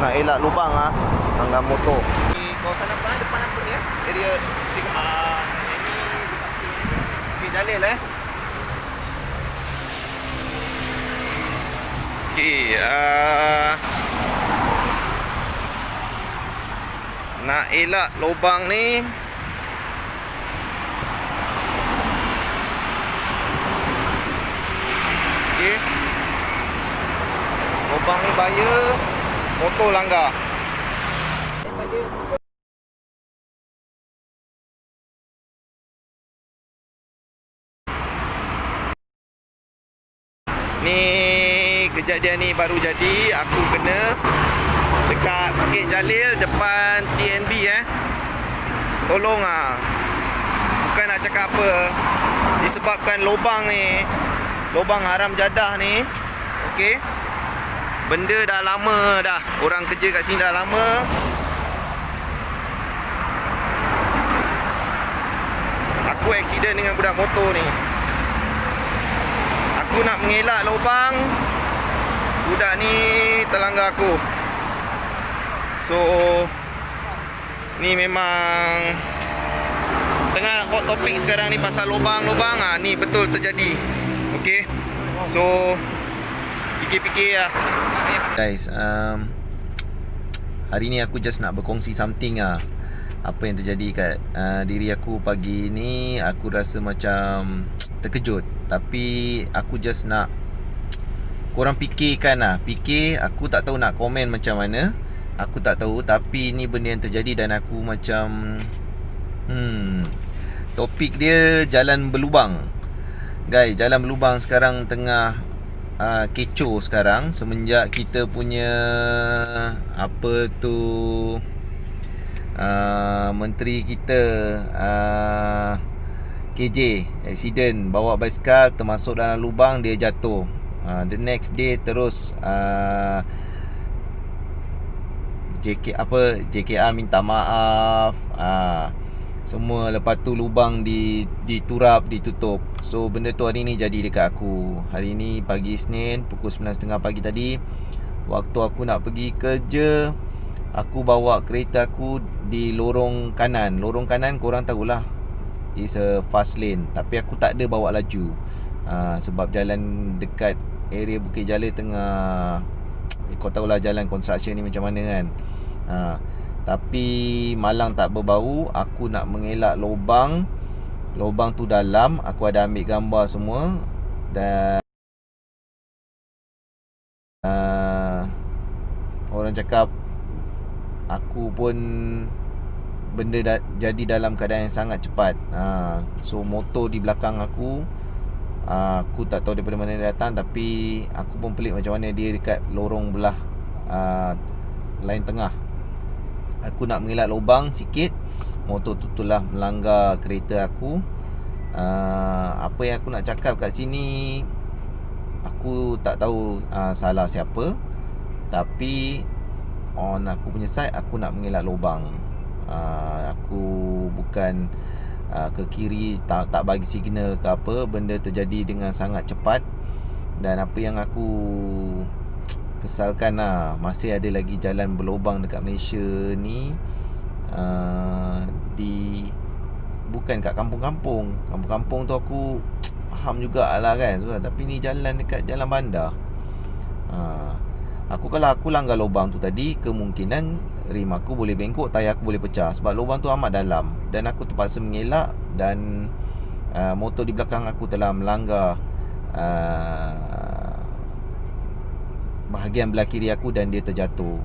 Nak elak lubang langgar motor. Di kawasan apa? Depan apa ni area Singapura. Ini Bukit Jalil Okey, nak elak lubang ni. Okey. Lubang ni bahaya, motor langgar. Ni kejadian ni baru jadi. Aku kena dekat Bukit Jalil depan TNB Tolong bukan nak cakap apa, disebabkan lubang ni, lubang haram jadah ni. Okey, benda dah lama dah, orang kerja kat sini dah lama. Aku aksiden dengan budak motor ni. Aku nak mengelak lubang, budak ni terlanggar aku. So ni memang tengah hot topic sekarang ni pasal lubang-lubang. Ni betul terjadi. Okey, so fikir-fikir lah guys. Hari ni aku just nak berkongsi something apa yang terjadi kat diri aku pagi ni. Aku rasa macam terkejut, tapi aku just nak korang fikirkan fikir. Aku tak tahu nak komen macam mana, aku tak tahu, tapi ni benda yang terjadi dan aku macam topik dia jalan berlubang. Guys, jalan berlubang sekarang tengah kecoh sekarang semenjak kita punya apa tu menteri kita KJ accident, bawa basikal termasuk dalam lubang, dia jatuh. The next day terus JKR minta maaf semua. Lepas tu lubang diturap, ditutup. So benda tu hari ni jadi dekat aku. Hari ni pagi Isnin pukul 9.30 pagi tadi, waktu aku nak pergi kerja, aku bawa kereta aku di lorong kanan. Lorong kanan korang tahulah, is a fast lane, tapi aku tak ada bawa laju sebab jalan dekat area Bukit Jalil tengah, kau tahulah jalan construction ni macam mana kan. Tapi malang tak berbau, aku nak mengelak lubang. Lubang tu dalam, aku ada ambil gambar semua. Dan orang cakap aku pun benda jadi dalam keadaan yang sangat cepat. So motor di belakang aku, aku tak tahu daripada mana dia datang, tapi aku pun pelik macam mana dia dekat lorong belah lain tengah. Aku nak mengelak lubang sikit, motor tu telah melanggar kereta aku. Apa yang aku nak cakap kat sini, aku tak tahu salah siapa, tapi on aku punya side, aku nak mengelak lubang. Aku bukan ke kiri, tak bagi signal ke apa. Benda terjadi dengan sangat cepat. Dan apa yang aku kesalkan masih ada lagi jalan berlubang dekat Malaysia ni. Bukan kat kampung-kampung. Kampung-kampung tu aku faham jugalah kan, tapi ni jalan dekat jalan bandar. Kalau aku langgar lubang tu tadi, kemungkinan rim aku boleh bengkok, tayar aku boleh pecah, sebab lubang tu amat dalam. Dan aku terpaksa mengelak, dan motor di belakang aku telah melanggar bahagian belah kiri aku, dan dia terjatuh.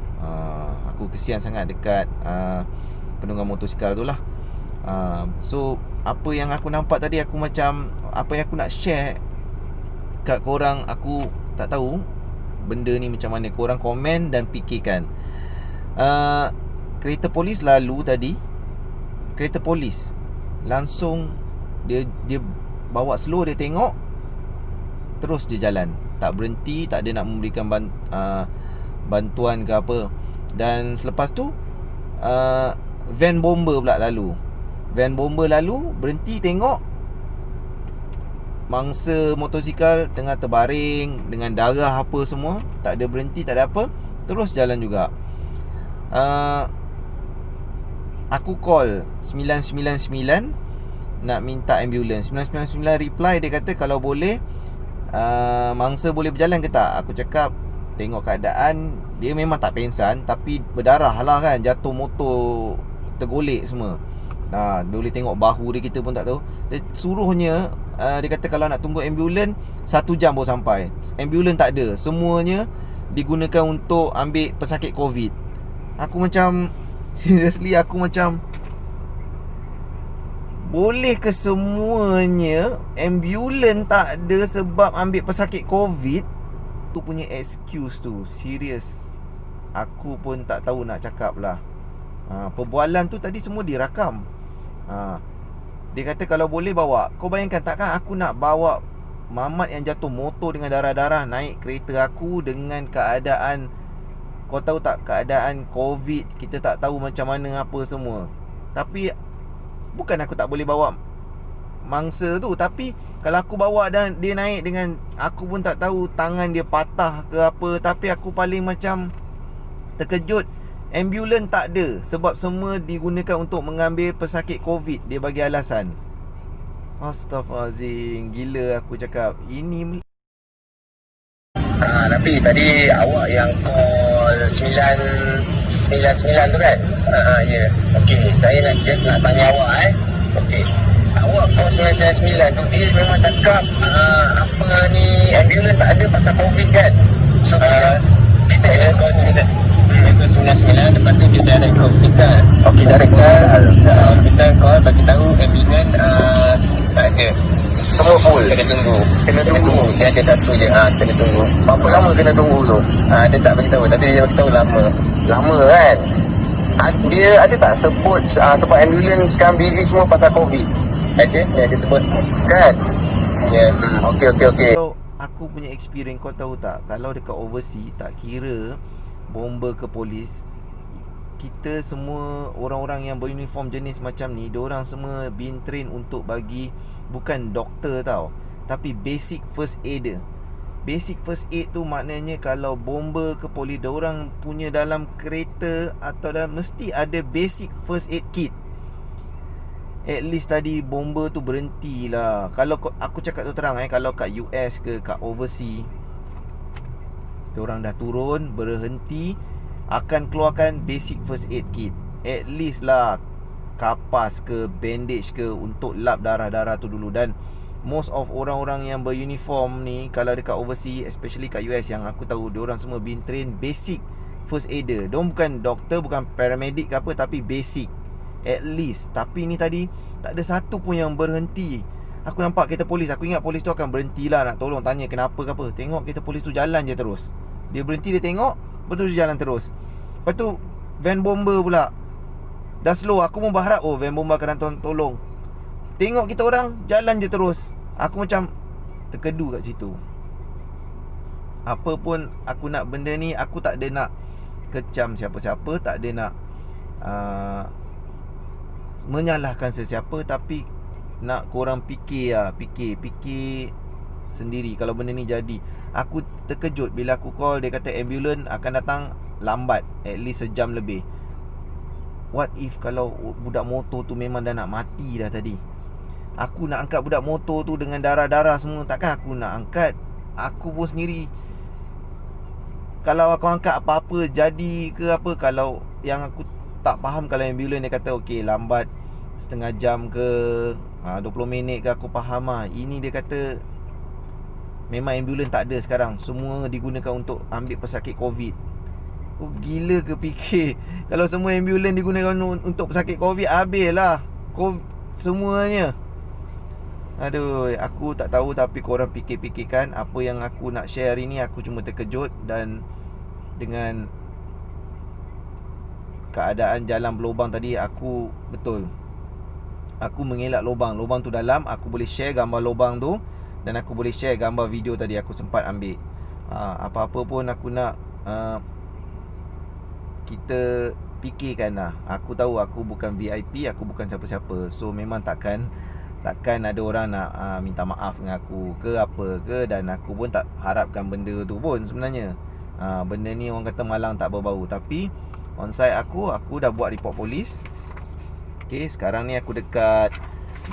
Aku kesian sangat dekat penunggang motosikal tu lah. So apa yang aku nampak tadi, aku macam, apa yang aku nak share kat korang, aku tak tahu benda ni macam mana. Korang komen dan fikirkan. Kereta polis lalu tadi, kereta polis langsung dia bawa slow, dia tengok, terus dia jalan, tak berhenti, tak ada nak memberikan bantuan ke apa. Dan selepas tu van bomber pula lalu. Van bomber lalu, berhenti tengok mangsa motosikal tengah terbaring dengan darah apa semua, tak ada berhenti, tak ada apa, terus jalan juga. Aku call 999 nak minta ambulans. 999 reply, dia kata kalau boleh, mangsa boleh berjalan ke tak. Aku cakap tengok keadaan, dia memang tak pengsan tapi berdarah lah kan, jatuh motor tergolek semua. Boleh tengok bahu dia, kita pun tak tahu. Dia suruhnya, dia kata kalau nak tunggu ambulans 1 jam baru sampai. Ambulans tak ada, semuanya digunakan untuk ambil pesakit COVID. Aku macam seriously, aku macam boleh ke semuanya ambulans tak ada sebab ambil pesakit COVID? Tu punya excuse tu, serius, aku pun tak tahu nak cakap lah. Perbualan tu tadi semua dirakam. Dia kata kalau boleh bawa. Kau bayangkan, takkan aku nak bawa mamat yang jatuh motor dengan darah-darah naik kereta aku dengan keadaan, kau tahu tak, keadaan COVID, kita tak tahu macam mana apa semua. Tapi bukan aku tak boleh bawa mangsa tu, tapi kalau aku bawa dan dia naik dengan, aku pun tak tahu tangan dia patah ke apa. Tapi aku paling macam terkejut, ambulans tak ada sebab semua digunakan untuk mengambil pesakit COVID. Dia bagi alasan. Astaghfirullahalazim, gila aku cakap. Ini tapi tadi awak yang call 999 tu kan? Ya. Okey, saya nak tanya awak Okey. Awak call 999 tu, dia memang cakap apa ni, ambulans tak ada pasal COVID kan? So kita call 999, lepas tu kita direct ke hospital. Okey, direct ke hospital, call bagi tahu ambulans tak ada. Semua full. Kena tunggu. Dia ada satu je. Kena tunggu. Berapa lama kena tunggu tu? Dia tak beritahu. Tapi dia beritahu lama. Lama kan? Dia ada tak sebut sebab ambulans sekarang busy semua pasal COVID? Ada? Dia sebut. Kan? Ya. Okey. So, aku punya experience, kau tahu tak, kalau dekat overseas, tak kira bomber ke polis, kita semua orang-orang yang beruniform jenis macam ni, diorang semua been train untuk bagi, bukan doktor tau, tapi basic first aid. Basic first aid tu maknanya kalau bomber ke polis, diorang punya dalam kereta atau dalam, mesti ada basic first aid kit. At least tadi bomber tu berhentilah. Kalau aku cakap tu terang, kalau kat US ke kat overseas, diorang dah turun, berhenti, akan keluarkan basic first aid kit. At least lah kapas ke bandage ke untuk lap darah-darah tu dulu. Dan most of orang-orang yang beruniform ni, kalau dekat overseas, especially kat US, yang aku tahu, diorang semua been train basic first aider. Diorang bukan doktor, bukan paramedic ke apa, tapi basic at least. Tapi ni tadi tak ada satu pun yang berhenti. Aku nampak kereta polis, aku ingat polis tu akan berhentilah nak tolong, tanya kenapa ke apa. Tengok kereta polis tu jalan je terus. Dia berhenti, dia tengok, betul dia jalan terus. Lepas tu van bomber pula dah slow. Aku pun berharap van bomber akan tolong. Tengok kita orang jalan je terus. Aku macam terkedu kat situ. Apa pun aku nak benda ni, aku tak ada nak kecam siapa-siapa, tak ada nak menyalahkan sesiapa, tapi nak korang fikir sendiri kalau benda ni jadi. Aku terkejut bila aku call, dia kata ambulans akan datang lambat, at least sejam lebih. What if kalau budak motor tu memang dah nak mati dah tadi? Aku nak angkat budak motor tu dengan darah-darah semua, takkan aku nak angkat? Aku pun sendiri, kalau aku angkat apa-apa jadi ke apa. Kalau yang aku tak faham, kalau ambulans dia kata okey lambat setengah jam ke 20 minit ke, aku faham lah. Ini dia kata memang ambulans tak ada sekarang, semua digunakan untuk ambil pesakit COVID. Kau gila ke fikir? Kalau semua ambulans digunakan untuk pesakit COVID, habis lah semuanya. Aduh, aku tak tahu, tapi korang fikir-fikirkan. Apa yang aku nak share hari ni, aku cuma terkejut. Dan dengan keadaan jalan berlubang tadi, aku mengelak lubang tu dalam. Aku boleh share gambar lubang tu, dan aku boleh share gambar video tadi aku sempat ambil. Apa-apa pun aku nak kita fikirkan lah. Aku tahu aku bukan VIP, aku bukan siapa-siapa. So memang takkan ada orang nak minta maaf dengan aku ke apa ke. Dan aku pun tak harapkan benda tu pun sebenarnya. Benda ni orang kata malang tak berbau. Tapi onside aku dah buat report polis. Okay, sekarang ni aku dekat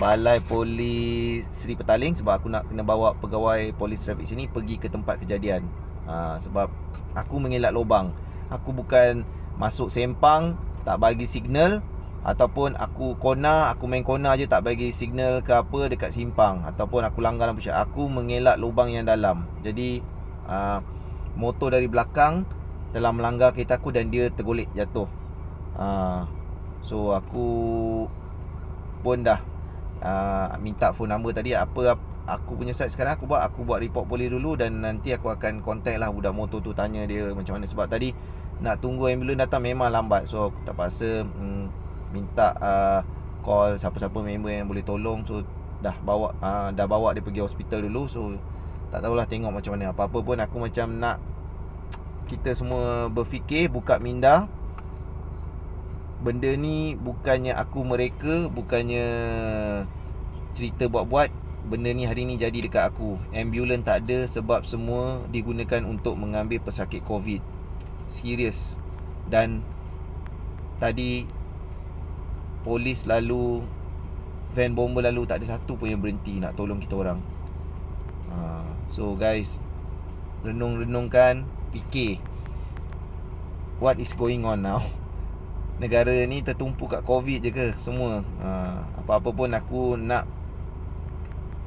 Balai Polis Seri Petaling sebab aku nak kena bawa pegawai polis trafik sini pergi ke tempat kejadian. Sebab aku mengelak lubang. Aku bukan masuk sempang tak bagi signal, ataupun aku main kona je tak bagi signal ke apa dekat simpang, ataupun aku langgar lampu syiar. Aku mengelak lubang yang dalam. Jadi motor dari belakang telah melanggar kereta aku dan dia tergolek jatuh. So aku pun dah minta phone number tadi. Apa aku punya side sekarang aku buat report polis dulu, dan nanti aku akan contact lah budak motor tu, tanya dia macam mana. Sebab tadi nak tunggu ambulans datang memang lambat. So aku terpaksa minta call siapa-siapa member yang boleh tolong. So dah bawa dia pergi hospital dulu. So tak tahulah, tengok macam mana. Apa-apa pun aku macam nak kita semua berfikir, buka minda. Benda ni bukannya aku mereka, bukannya cerita buat-buat. Benda ni hari ni jadi dekat aku. Ambulans tak ada sebab semua digunakan untuk mengambil pesakit COVID. Serius. Dan tadi polis lalu, van bomber lalu, tak ada satu pun yang berhenti nak tolong kita orang. So guys, renung-renungkan, fikir, what is going on now? Negara ni tertumpu kat COVID je ke semua? Apa-apa pun aku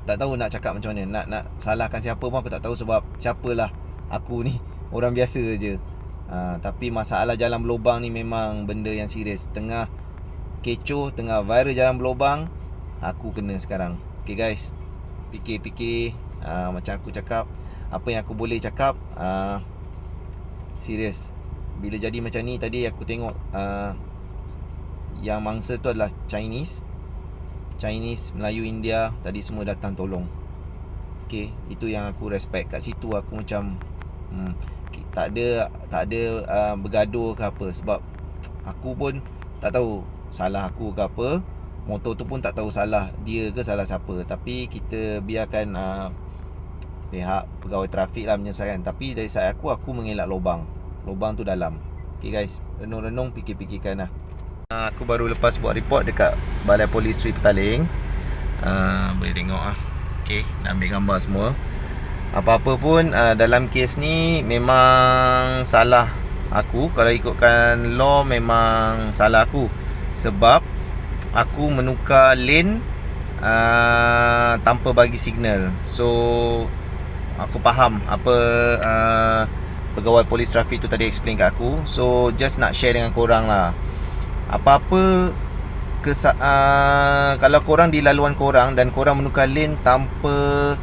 tak tahu nak cakap macam mana. Nak salahkan siapa pun aku tak tahu, sebab siapalah aku ni, orang biasa je. Tapi masalah jalan berlubang ni memang benda yang serius. Tengah kecoh, tengah viral jalan berlubang, aku kena sekarang. Okay guys, fikir-fikir. Macam aku cakap, apa yang aku boleh cakap, serius. Bila jadi macam ni, tadi aku tengok yang mangsa tu adalah Chinese, Melayu, India, tadi semua datang tolong. Okay, itu yang aku respect. Kat situ aku macam tak ada bergaduh ke apa. Sebab aku pun tak tahu salah aku ke apa. Motor tu pun tak tahu salah dia ke salah siapa. Tapi kita biarkan pihak pegawai trafik lah menyelesaikan. Tapi dari side aku mengelak lubang tu dalam. Okay guys, renung-renung, fikir-fikirkan lah. Aku baru lepas buat report dekat Balai Polis Seri Petaling. Boleh tengok lah. Okay, nak ambil gambar semua. Apa-apa pun dalam kes ni memang salah aku. Kalau ikutkan law, memang salah aku. Sebab aku menukar lane tanpa bagi signal. So aku faham apa pegawai polis trafik tu tadi explain kat aku. So just nak share dengan korang lah. Apa-apa kalau korang di laluan korang dan korang menukar lane tanpa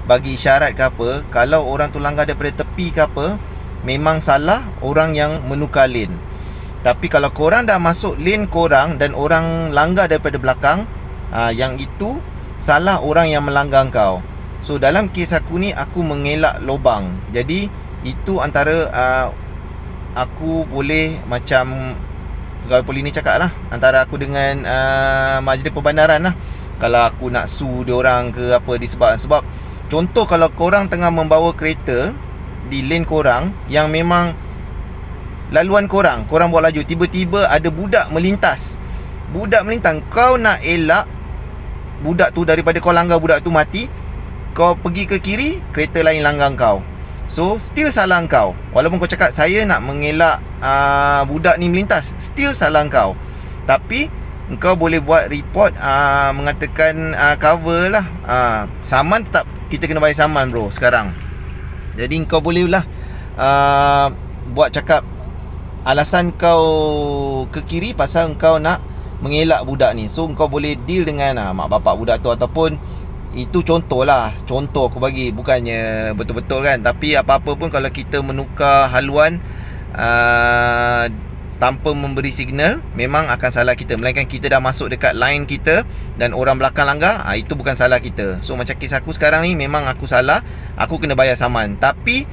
bagi isyarat ke apa, kalau orang tu langgar daripada tepi ke apa, memang salah orang yang menukar lane. Tapi kalau korang dah masuk lane korang dan orang langgar daripada belakang, yang itu salah orang yang melanggar kau. So dalam kes aku ni, aku mengelak lubang. Jadi itu antara aku boleh macam pegawai polis ni cakap lah, antara aku dengan majlis perbandaran lah. Kalau aku nak sue diorang ke apa sebab contoh, kalau korang tengah membawa kereta di lane korang yang memang laluan korang buat laju, tiba-tiba ada budak melintas, kau nak elak budak tu daripada kau langgar budak tu mati, kau pergi ke kiri, kereta lain langgar kau. So still salah kau. Walaupun kau cakap saya nak mengelak budak ni melintas, still salah kau. Tapi engkau boleh buat report, mengatakan cover lah. Saman tetap kita kena bayar saman bro sekarang. Jadi engkau boleh lah buat cakap alasan kau ke kiri pasal engkau nak mengelak budak ni. So engkau boleh deal dengan mak bapak budak tu, ataupun itu contoh aku bagi, bukannya betul-betul kan. Tapi apa-apa pun kalau kita menukar haluan tanpa memberi signal, memang akan salah kita. Melainkan kita dah masuk dekat line kita dan orang belakang langgar, itu bukan salah kita. So macam kes aku sekarang ni, memang aku salah, aku kena bayar saman. Tapi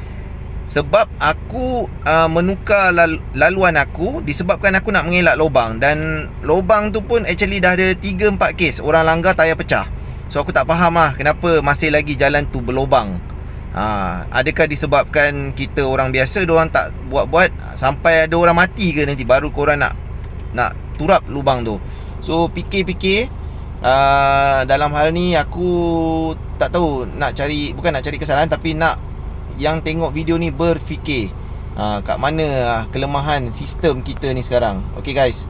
sebab aku menukar laluan aku, disebabkan aku nak mengelak lubang. Dan lubang tu pun actually dah ada 3-4 kes orang langgar tayar pecah. So aku tak faham kenapa masih lagi jalan tu berlubang. Adakah disebabkan kita orang biasa, diorang tak buat-buat sampai ada orang mati ke nanti baru korang nak turap lubang tu. So fikir-fikir, dalam hal ni aku tak tahu bukan nak cari kesalahan, tapi nak yang tengok video ni berfikir kat mana kelemahan sistem kita ni sekarang. Okay guys,